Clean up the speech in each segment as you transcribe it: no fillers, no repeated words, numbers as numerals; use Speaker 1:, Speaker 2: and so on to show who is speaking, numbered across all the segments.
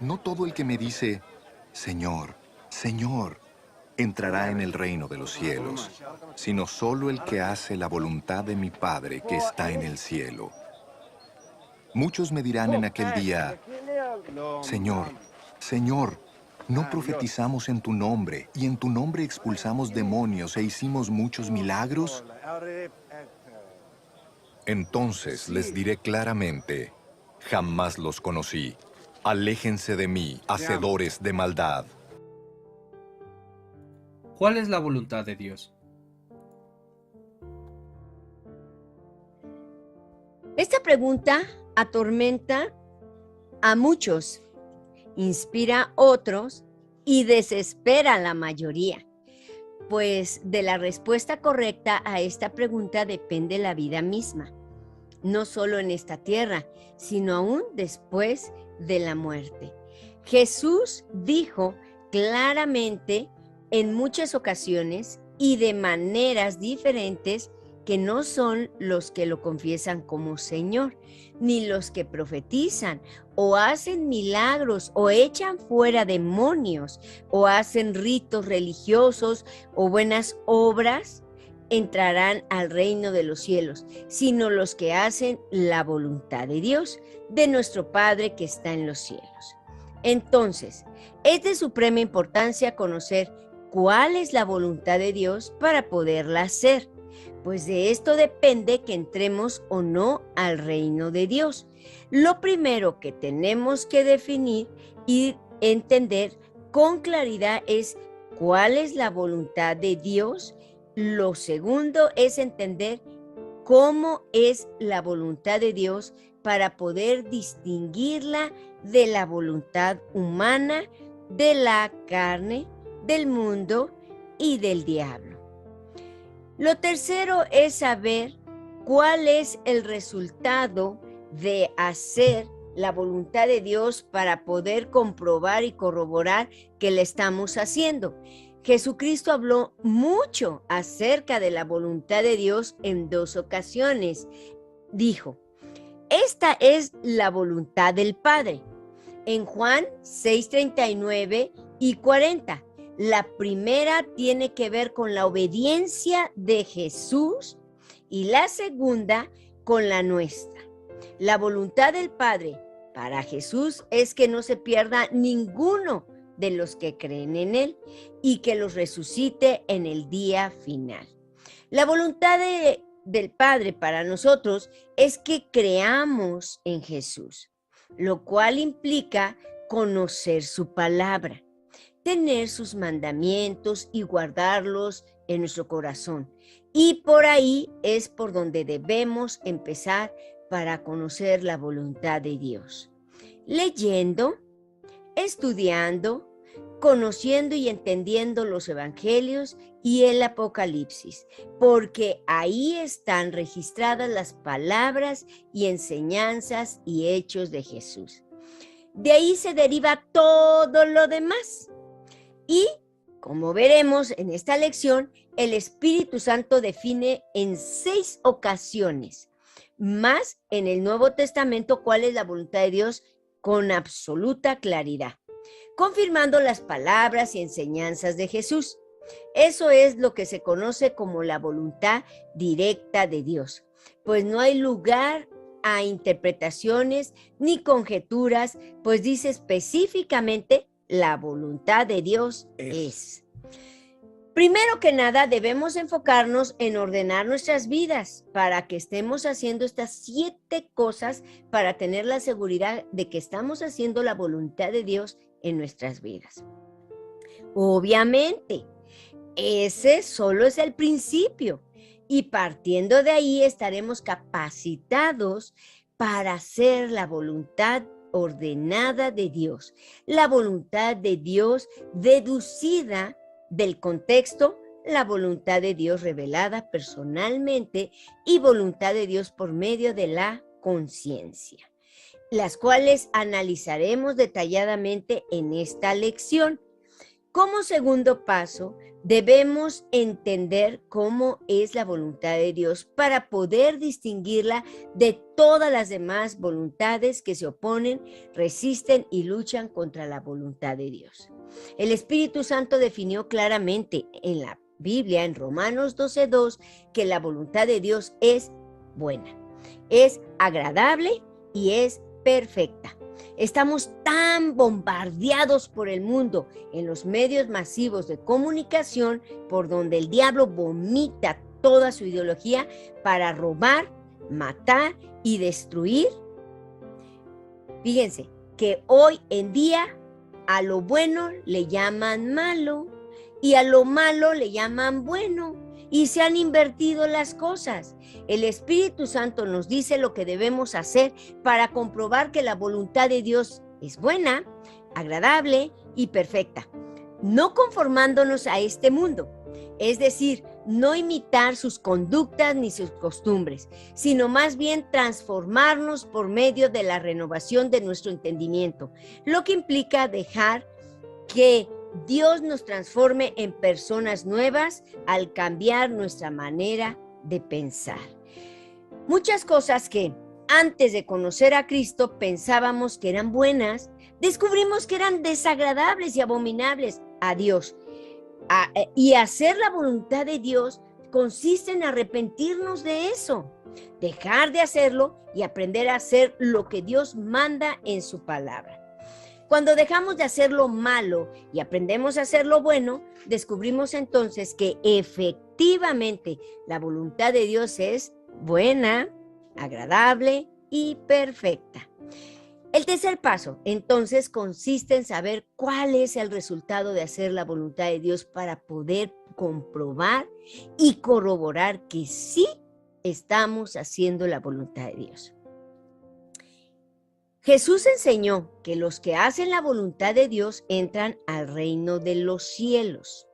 Speaker 1: No todo el que me dice, Señor, Señor, entrará en el reino de los cielos, sino solo el que hace la voluntad de mi Padre que está en el cielo. Muchos me dirán en aquel día, Señor, Señor, ¿no profetizamos en tu nombre y en tu nombre expulsamos demonios e hicimos muchos milagros? Entonces les diré claramente, jamás los conocí. Aléjense de mí, hacedores de maldad.
Speaker 2: ¿Cuál es la voluntad de Dios?
Speaker 3: Esta pregunta atormenta a muchos, inspira a otros y desespera a la mayoría, pues de la respuesta correcta a esta pregunta depende la vida misma, no solo en esta tierra, sino aún después de la muerte. Jesús dijo claramente en muchas ocasiones y de maneras diferentes que no son los que lo confiesan como Señor, ni los que profetizan o hacen milagros o echan fuera demonios o hacen ritos religiosos o buenas obras, entrarán al reino de los cielos, sino los que hacen la voluntad de Dios, de nuestro Padre que está en los cielos. Entonces, es de suprema importancia conocer cuál es la voluntad de Dios para poderla hacer, pues de esto depende que entremos o no al reino de Dios. Lo primero que tenemos que definir y entender con claridad es cuál es la voluntad de Dios. Lo segundo es entender cómo es la voluntad de Dios para poder distinguirla de la voluntad humana, de la carne, del mundo y del diablo. Lo tercero es saber cuál es el resultado de hacer la voluntad de Dios para poder comprobar y corroborar que la estamos haciendo. Jesucristo habló mucho acerca de la voluntad de Dios en 2 ocasiones. Dijo, esta es la voluntad del Padre. En Juan 6:39 y 40. La primera tiene que ver con la obediencia de Jesús y la segunda con la nuestra. La voluntad del Padre para Jesús es que no se pierda ninguno de los que creen en Él y que los resucite en el día final. La voluntad del Padre para nosotros es que creamos en Jesús, lo cual implica conocer su palabra, tener sus mandamientos y guardarlos en nuestro corazón. Y por ahí es por donde debemos empezar para conocer la voluntad de Dios. Leyendo, estudiando, conociendo y entendiendo los evangelios y el Apocalipsis, porque ahí están registradas las palabras y enseñanzas y hechos de Jesús. De ahí se deriva todo lo demás. Y, como veremos en esta lección, el Espíritu Santo define en 6 ocasiones, más en el Nuevo Testamento, cuál es la voluntad de Dios con absoluta claridad, confirmando las palabras y enseñanzas de Jesús. Eso es lo que se conoce como la voluntad directa de Dios, pues no hay lugar a interpretaciones ni conjeturas, pues dice específicamente la voluntad de Dios es. Primero que nada, debemos enfocarnos en ordenar nuestras vidas para que estemos haciendo estas 7 cosas para tener la seguridad de que estamos haciendo la voluntad de Dios en nuestras vidas. Obviamente, ese solo es el principio y partiendo de ahí estaremos capacitados para hacer la voluntad ordenada de Dios, la voluntad de Dios deducida del contexto, la voluntad de Dios revelada personalmente y voluntad de Dios por medio de la conciencia, las cuales analizaremos detalladamente en esta lección. Como segundo paso, debemos entender cómo es la voluntad de Dios para poder distinguirla de todas las demás voluntades que se oponen, resisten y luchan contra la voluntad de Dios. El Espíritu Santo definió claramente en la Biblia, en Romanos 12:2, que la voluntad de Dios es buena, es agradable y es perfecta. Estamos tan bombardeados por el mundo en los medios masivos de comunicación por donde el diablo vomita toda su ideología para robar, matar y destruir. Fíjense que hoy en día a lo bueno le llaman malo y a lo malo le llaman bueno y se han invertido las cosas. El Espíritu Santo nos dice lo que debemos hacer para comprobar que la voluntad de Dios es buena, agradable y perfecta, no conformándonos a este mundo, es decir, no imitar sus conductas ni sus costumbres, sino más bien transformarnos por medio de la renovación de nuestro entendimiento, lo que implica dejar que Dios nos transforme en personas nuevas al cambiar nuestra manera de pensar. Muchas cosas que antes de conocer a Cristo pensábamos que eran buenas, descubrimos que eran desagradables y abominables a Dios. Y hacer la voluntad de Dios consiste en arrepentirnos de eso, dejar de hacerlo y aprender a hacer lo que Dios manda en su palabra. Cuando dejamos de hacer lo malo y aprendemos a hacer lo bueno, descubrimos entonces que efectivamente la voluntad de Dios es buena, agradable y perfecta. El tercer paso, entonces, consiste en saber cuál es el resultado de hacer la voluntad de Dios para poder comprobar y corroborar que sí estamos haciendo la voluntad de Dios. Jesús enseñó que los que hacen la voluntad de Dios entran al reino de los cielos.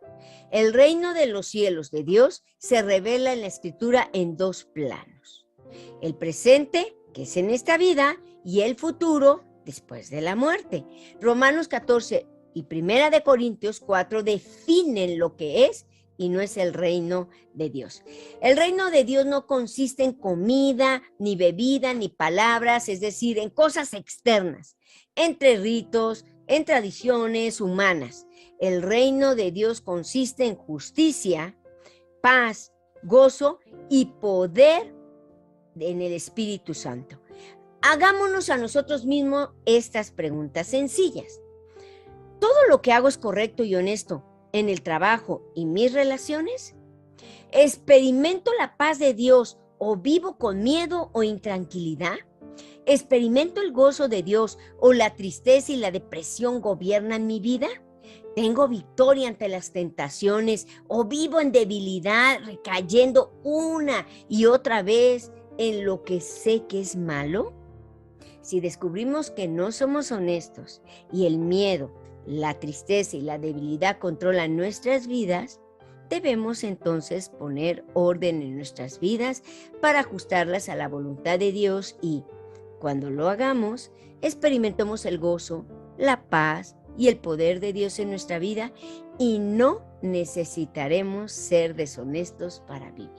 Speaker 3: El reino de los cielos de Dios se revela en la Escritura en dos planos. El presente, que es en esta vida, y el futuro, después de la muerte. Romanos 14 y 1 de Corintios 4 definen lo que es y no es el reino de Dios. El reino de Dios no consiste en comida, ni bebida, ni palabras, es decir, en cosas externas, entre ritos, en tradiciones humanas. El reino de Dios consiste en justicia, paz, gozo y poder en el Espíritu Santo. Hagámonos a nosotros mismos estas preguntas sencillas. ¿Todo lo que hago es correcto y honesto en el trabajo y mis relaciones? ¿Experimento la paz de Dios o vivo con miedo o intranquilidad? ¿Experimento el gozo de Dios o la tristeza y la depresión gobiernan mi vida? ¿Tengo victoria ante las tentaciones o vivo en debilidad, recayendo una y otra vez en lo que sé que es malo? Si descubrimos que no somos honestos y el miedo, la tristeza y la debilidad controlan nuestras vidas, debemos entonces poner orden en nuestras vidas para ajustarlas a la voluntad de Dios y, cuando lo hagamos, experimentemos el gozo, la paz y el poder de Dios en nuestra vida y no necesitaremos ser deshonestos para vivir.